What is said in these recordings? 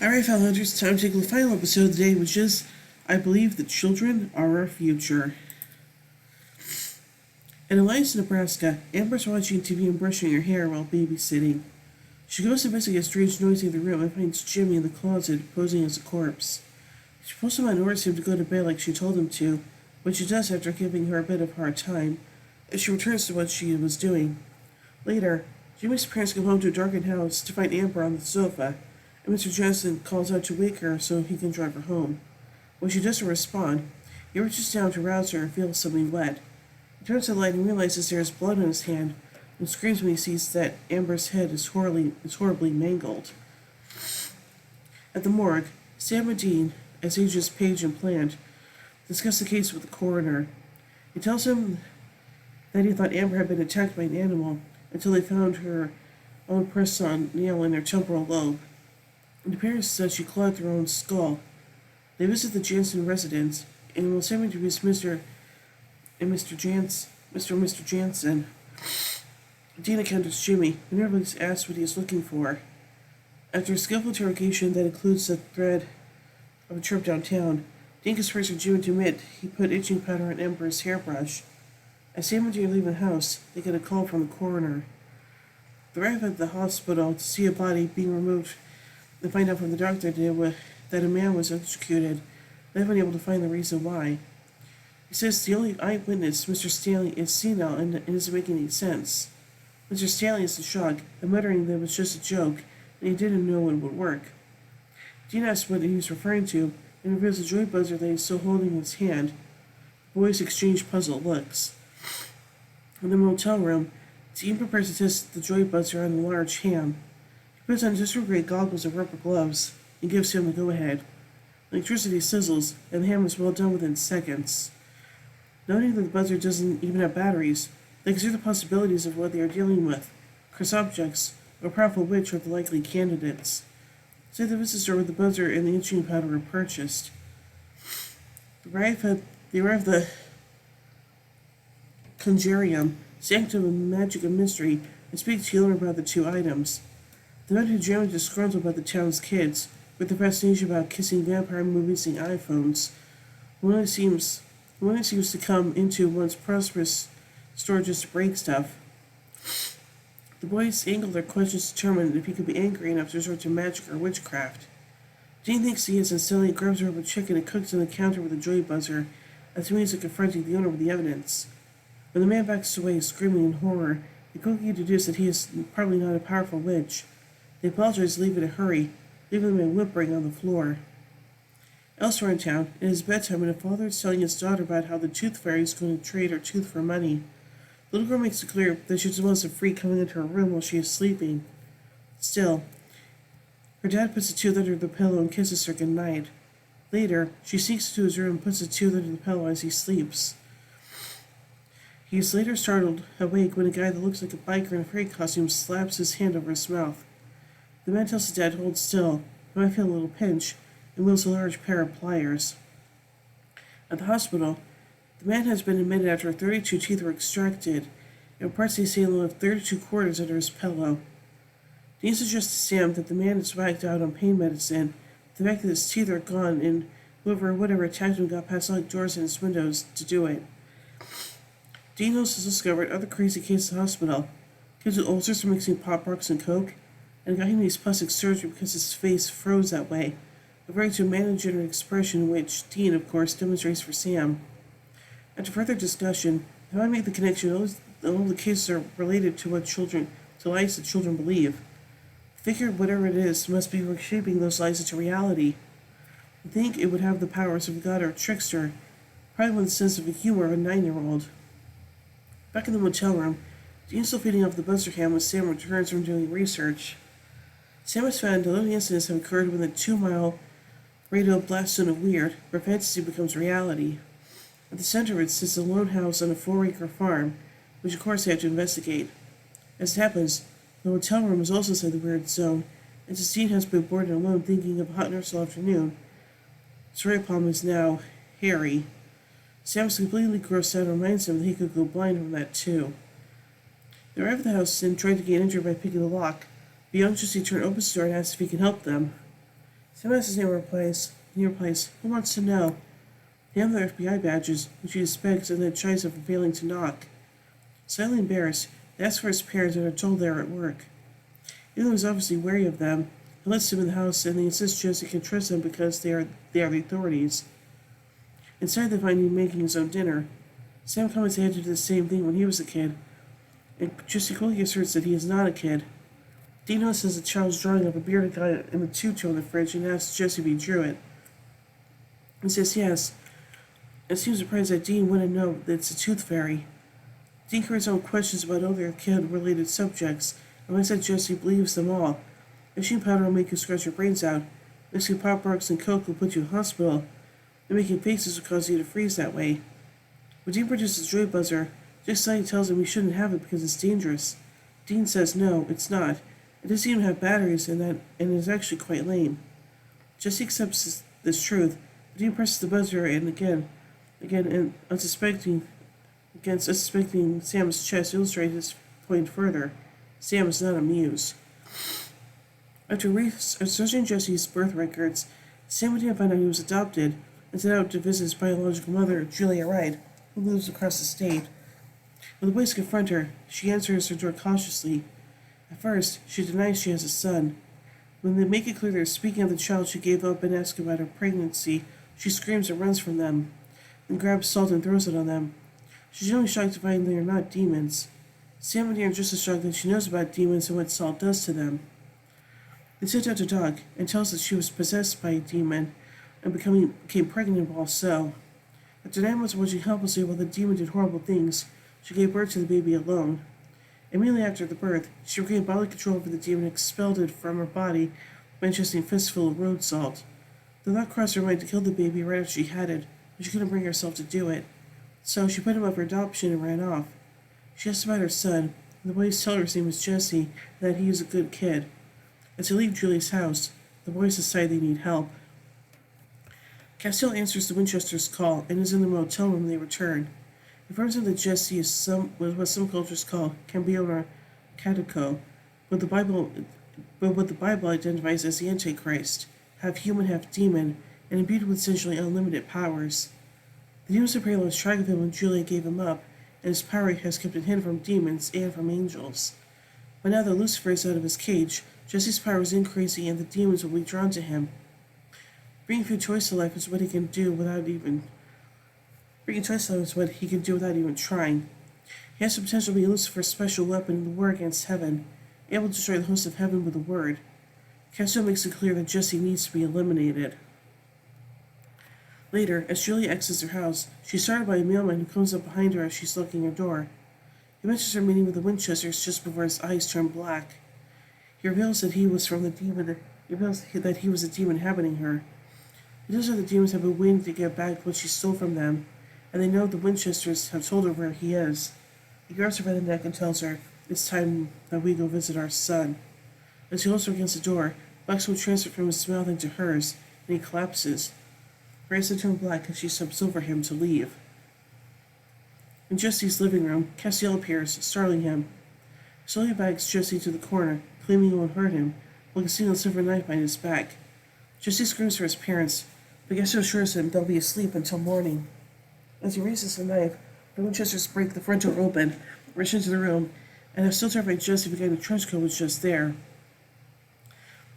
Alright, fellow hunters, time to take the final episode of the day, which is I Believe the Children Are Our Future. In Alliance, Nebraska, Amber's watching TV and brushing her hair while babysitting. She goes to investigate a strange noise in the room and finds Jimmy in the closet, posing as a corpse. She pulls him out and orders him to go to bed like she told him to, which she does after giving her a bit of a hard time, as she returns to what she was doing. Later, Jimmy's parents come home to a darkened house to find Amber on the sofa, and Mr. Johnson calls out to wake her so he can drive her home. When she doesn't respond, he reaches down to rouse her and feels something wet. He turns the light and realizes there is blood on his hand and screams when he sees that Amber's head is horribly mangled. At the morgue, Sam and Dean, as agents Page and Plant, discuss the case with the coroner. He tells him that he thought Amber had been attacked by an animal until they found her own press-on nail in her temporal lobe. It appears that she clawed her own skull. They visit the Jansen residence, and while Sam interviews Mr. and Mr. Jansen, Dean encounters Jimmy, who never asks what he is looking for. After a skillful interrogation that includes the thread of a trip downtown, Dean conspires with Jimmy to admit he put itching powder on Amber's hairbrush. As Sam and Dean leave the house, they get a call from the coroner. They arrive at the hospital to see a body being removed and find out from the doctor that a man was executed. They haven't been able to find the reason why. He says the only eyewitness, Mr. Stanley, is senile and it isn't making any sense. Mr. Stanley is in shock and muttering that it was just a joke and he didn't know it would work. Dean asks what he was referring to and reveals the joy buzzer that he's still holding in his hand. The boys exchange puzzled looks. In the motel room, Dean prepares to test the joy buzzer on a large ham. He puts on industrial-grade goggles and rubber gloves and gives him the go-ahead. Electricity sizzles, and the ham is well done within seconds. Noting that the buzzer doesn't even have batteries, they consider the possibilities of what they are dealing with. Cursed objects, or a powerful witch are the likely candidates. Say the visit store with the buzzer and the itching powder were purchased. They arrive at the Conjurium, Sanctum of Magic and Mystery, and speak to Gilmer about the two items. The men who generally disgruntled about the town's kids, with the fascination about kissing vampire movies and iPhones, one only seems to come into one's prosperous store just to break stuff. The boys angle their questions to determine if he could be angry enough to resort to magic or witchcraft. Dean thinks he is and suddenly grabs a rubber chicken and cooks on the counter with a joy buzzer, as he means to confronting the owner with the evidence. When the man backs away, screaming in horror, they quickly deduce that he is probably not a powerful witch. They apologize and leave in a hurry, leaving the man whimpering on the floor. Elsewhere in town, it is bedtime and a father is telling his daughter about how the tooth fairy is going to trade her tooth for money. The little girl makes it clear that she doesn't want a freak coming into her room while she is sleeping. Still, her dad puts the tooth under the pillow and kisses her goodnight. Later, she sneaks into his room and puts the tooth under the pillow as he sleeps. He is later startled awake when a guy that looks like a biker in a fairy costume slaps his hand over his mouth. The man tells his dad to hold still, he might feel a little pinch, and wields a large pair of pliers. At the hospital, the man has been admitted after 32 teeth were extracted, and reports they say he'll have 32 quarters under his pillow. Dean suggests to Sam that the man is whacked out on pain medicine, the fact that his teeth are gone, and whatever attacked him got past locked doors and his windows to do it. Dean also has discovered other crazy cases in the hospital. Kids with ulcers from mixing Pop Rocks and Coke, and a guy who needs plastic surgery because his face froze that way, referring to a man-gendered expression which Dean, of course, demonstrates for Sam. After further discussion, how I make the connection all the cases are related to lies that children believe. Figure whatever it is must be reshaping those lies into reality. I think it would have the powers of a god or a trickster, probably with the sense of the humor of a 9-year-old. Back in the motel room, Dean's still feeding off the buzzer ham when Sam returns from doing research. Sam has found 11 incidents have occurred within a 2-mile radio blast zone of weird, where fantasy becomes reality. At the center of it sits a lone house on a 4-acre farm, which of course they have to investigate. As it happens, the hotel room is also inside the weird zone, and since Dean has been bored and alone thinking of a hot nurse all afternoon, his right palm is now hairy. Sam is completely grossed out and reminds him that he could go blind from that too. They arrive at the house and try to gain entry by picking the lock. The young Jesse turn opens the door and asks if he can help them. Sam asks in your place, who wants to know? They have their FBI badges, which he suspects, and then chides him for failing to knock. Slightly embarrassed, they ask for his parents and are told they are at work. Even though he's obviously wary of them, he lets them in the house and they insist Jesse can trust them because they are the authorities. Inside they find him making his own dinner. Sam comments he had to do the same thing when he was a kid, and Jesse quickly asserts that he is not a kid. Dean notices a child's drawing of a bearded guy in the tutu on the fridge and asks Jesse if he drew it. He says yes, and seems surprised that Dean wouldn't know that it's a tooth fairy. Dean carries on questions about other kid-related subjects, and finds that Jesse believes them all. Machine powder will make you scratch your brains out. Mixing Pop Rocks and Coke will put you in hospital, and making faces will cause you to freeze that way. When Dean produces a joy buzzer, Jesse tells him he shouldn't have it because it's dangerous. Dean says no, it's not. It doesn't even have batteries and is actually quite lame. Jesse accepts this truth, but Dean presses the buzzer and and unsuspecting Sam's chest illustrates his point further. Sam is not amused. After researching Jesse's birth records, Sam and Dean find out he was adopted and set out to visit his biological mother, Julia Wright, who lives across the state. When the boys confront her, she answers her door cautiously. At first, she denies she has a son. When they make it clear they're speaking of the child she gave up and ask about her pregnancy, she screams and runs from them, then grabs Salt and throws it on them. She's generally shocked to find they are not demons. Sam and Dean are just as shocked that she knows about demons and what Salt does to them. They sit down to talk and tells that she was possessed by a demon and became pregnant while so. After 9 months of watching helplessly while the demon did horrible things, she gave birth to the baby alone. Immediately after the birth, she regained bodily control over the demon and expelled it from her body by ingesting a fistful of road salt. The thought crossed her mind to kill the baby right after she had it, but she couldn't bring herself to do it. So she put him up for adoption and ran off. She asked about her son, and the boys tell her his name is Jesse and that he is a good kid. As they leave Julie's house, the boys decide they need help. Castiel answers the Winchester's call and is in the motel room when they return. He informs them that Jesse is what some cultures call Cambiora Catako, but what the Bible identifies as the Antichrist, half human, half demon, and imbued with essentially unlimited powers. The demon superior lost track of him when Julia gave him up, and his power has kept him hidden from demons and from angels. But now that Lucifer is out of his cage, Jesse's power is increasing and the demons will be drawn to him. Bringing choice to life is what he can do without even trying. He has the potential to be Lucifer's special weapon in the war against heaven, able to destroy the host of heaven with a word. Castiel makes it clear that Jesse needs to be eliminated. Later, as Julia exits her house, she's startled by a mailman who comes up behind her as she's locking her door. He mentions her meeting with the Winchesters just before his eyes turn black. He reveals that he was a demon inhabiting her. He tells her the demons have been waiting to get back what she stole from them, and they know the Winchesters have told her where he is. He grabs her by the neck and tells her, "It's time that we go visit our son." As he holds her against the door, wax will transfer from his mouth into hers, and he collapses. Her eyes turn black as she steps over him to leave. In Jesse's living room, Castiel appears, startling him. He slowly backs Jesse to the corner, claiming he won't hurt him, while concealing a silver knife behind his back. Jesse screams for his parents, but Castiel assures him they'll be asleep until morning. As he raises the knife, the Winchesters break the front door open, rush into the room, and have still terrified Jesse because the trench coat was just there.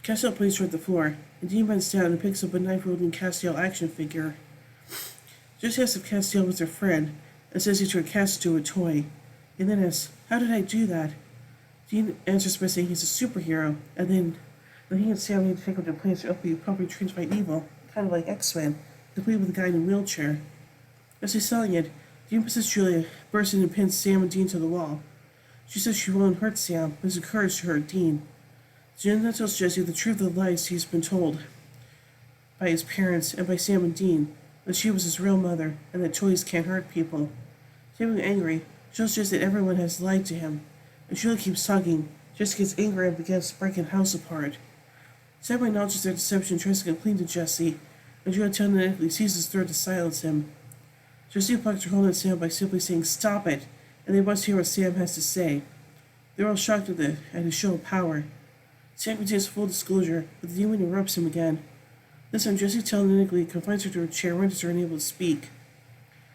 Castiel plays her at the floor, and Dean bends down and picks up a knife-wielding Castiel action figure. Jesse asks if Castiel was their friend, and says he turned Cass into a toy. And then asks, "How did I do that?" Dean answers by saying he's a superhero, and then he and Sam need to take him to a place where he'll be probably trained to fight evil, kind of like X-Men, complete with a guy in a wheelchair. As he's selling it, Dean possesses Julia, bursts in and pins Sam and Dean to the wall. She says she won't hurt Sam, but is encouraged to hurt Dean. Dean then tells Jesse the truth of the lies he's been told by his parents and by Sam and Dean, that she was his real mother, and that toys can't hurt people. Sam, angry, shows Jesse that everyone has lied to him, and Julia keeps talking. Jesse gets angry and begins breaking the house apart. Sam acknowledges their deception and tries to come clean to Jesse, and Julia telekinetically sees his threat to silence him. Jesse plucks her hold on Sam by simply saying, "Stop it," and they must hear what Sam has to say. They're all shocked at his show of power. Sam contains full disclosure, but the demon erupts him again. This time, Jesse telekinetically confines her to a chair, renders her unable to speak.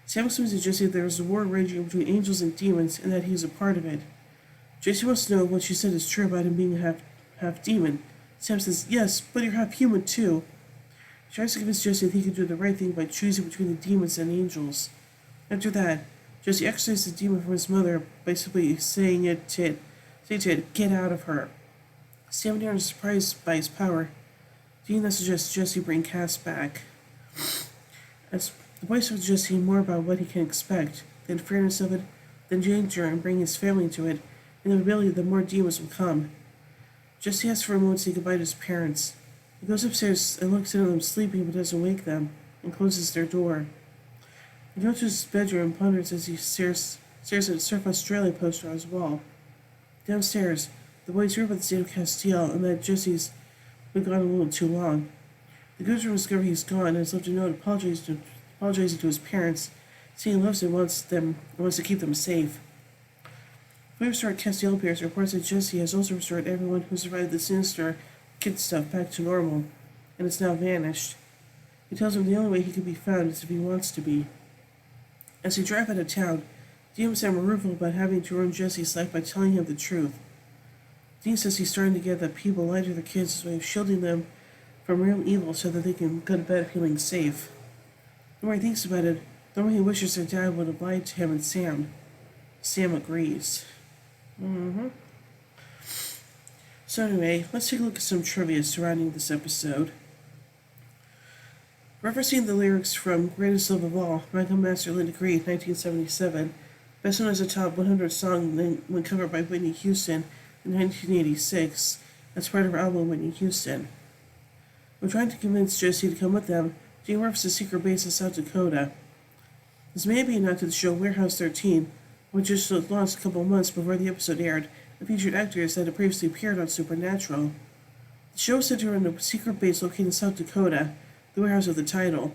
Sam explains to Jesse that there is a war raging between angels and demons, and that he is a part of it. Jesse wants to know if what she said is true about him being half demon. Sam says, yes, but you're half human too. She tries to convince Jesse that he can do the right thing by choosing between the demons and angels. After that, Jesse exorcises the demon from his mother by simply saying to it, get out of her. Sam and Aaron are surprised by his power. Dean then suggests Jesse bring Cass back. As the boy tells Jesse more about what he can expect, the unfairness of it, the danger and bringing his family into it, and the ability that more demons will come. Jesse asks for a moment to say goodbye to his parents. He goes upstairs and looks in on them sleeping but doesn't wake them, and closes their door. He goes to his bedroom and ponders as he stares at a Surf Australia poster on his wall. Downstairs, the boys hear about the state of Castile and that Jesse's been gone a little too long. The Goodrum discover he's gone and has left a note apologizing to his parents, saying he loves them and wants to keep them safe. Fully restored Castile appears reports that Jesse has also restored everyone who survived the sinister kid stuff back to normal, and has now vanished. He tells him the only way he can be found is if he wants to be. As they drive out of town, Dean and Sam are rueful about having to ruin Jesse's life by telling him the truth. Dean says he's starting to get that people lie to their kids as a way of shielding them from real evil so that they can go to bed feeling safe. The more he thinks about it, the more he wishes their dad would have lied to him and Sam. Sam agrees. So anyway, let's take a look at some trivia surrounding this episode. Referencing the lyrics from Greatest Love of All, Michael Master Linda Green, 1977, best known as a top 100 song when covered by Whitney Houston in 1986 as part of her album Whitney Houston. When trying to convince Jesse to come with them, Dean references a secret base in South Dakota. This may be a nod to the show Warehouse 13, which just launched a couple of months before the episode aired, and featured actors that had previously appeared on Supernatural. The show is centered on a secret base located in South Dakota, the warehouse of the title,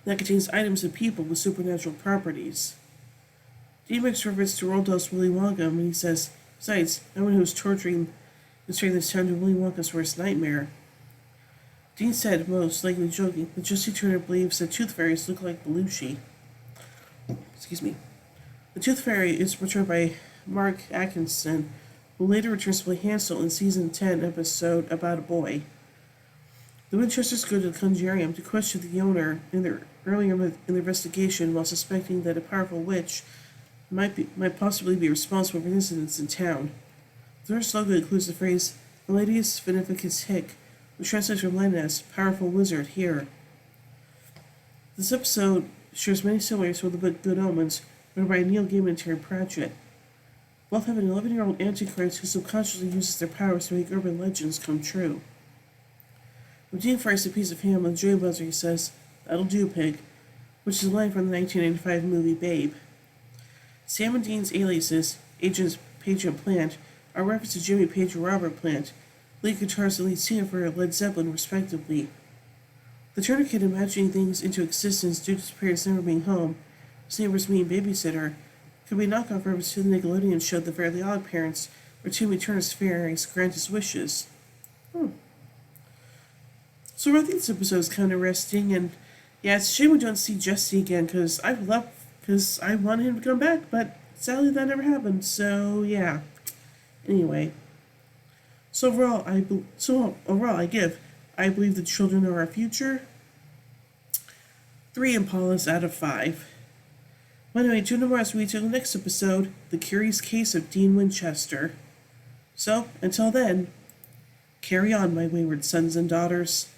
that contains items and people with supernatural properties. Dean makes reference to Roald Dahl's Willy Wonka when he says, besides, anyone who is torturing this town to Willy Wonka's worst nightmare. Dean said, most likely joking, that Jesse Turner believes that tooth fairies look like Belushi. Excuse me. The Tooth Fairy is portrayed by Mark Atkinson, who later returns to play Hansel in Season 10 episode About a Boy. The Winchesters go to the Conjurium to question the owner earlier in the investigation while suspecting that a powerful witch might possibly be responsible for incidents in town. The first logo includes the phrase Valadius Veneficus Hic, which translates from Latin as powerful wizard here. This episode shares many similarities with the book Good Omens, written by Neil Gaiman and Terry Pratchett. Both have an 11-year-old Antichrist who subconsciously uses their powers to make urban legends come true. When Dean fries a piece of ham on the Joy Buzzer, he says, "That'll do, pig," which is a line from the 1995 movie Babe. Sam and Dean's aliases, Agents Page and Plant, are referenced to Jimmy Page and Robert Plant, lead guitarist and lead singer for Led Zeppelin, respectively. The Turner Kid imagining things into existence due to his parents never being home, his neighbor's mean babysitter, could be a knockoff reference to the Nickelodeon show The Fairly Odd Parents, where Timmy Turner's fairies grant his wishes. So I think this episode is kind of resting, and yeah, it's a shame we don't see Jesse again, because I wanted him to come back, but sadly that never happened, so yeah. Anyway. So overall, I believe the children are our future. 3 Impalas out of 5. Well, anyway, tune in more as we till the next episode, The Curious Case of Dean Winchester. So, until then, carry on, my wayward sons and daughters.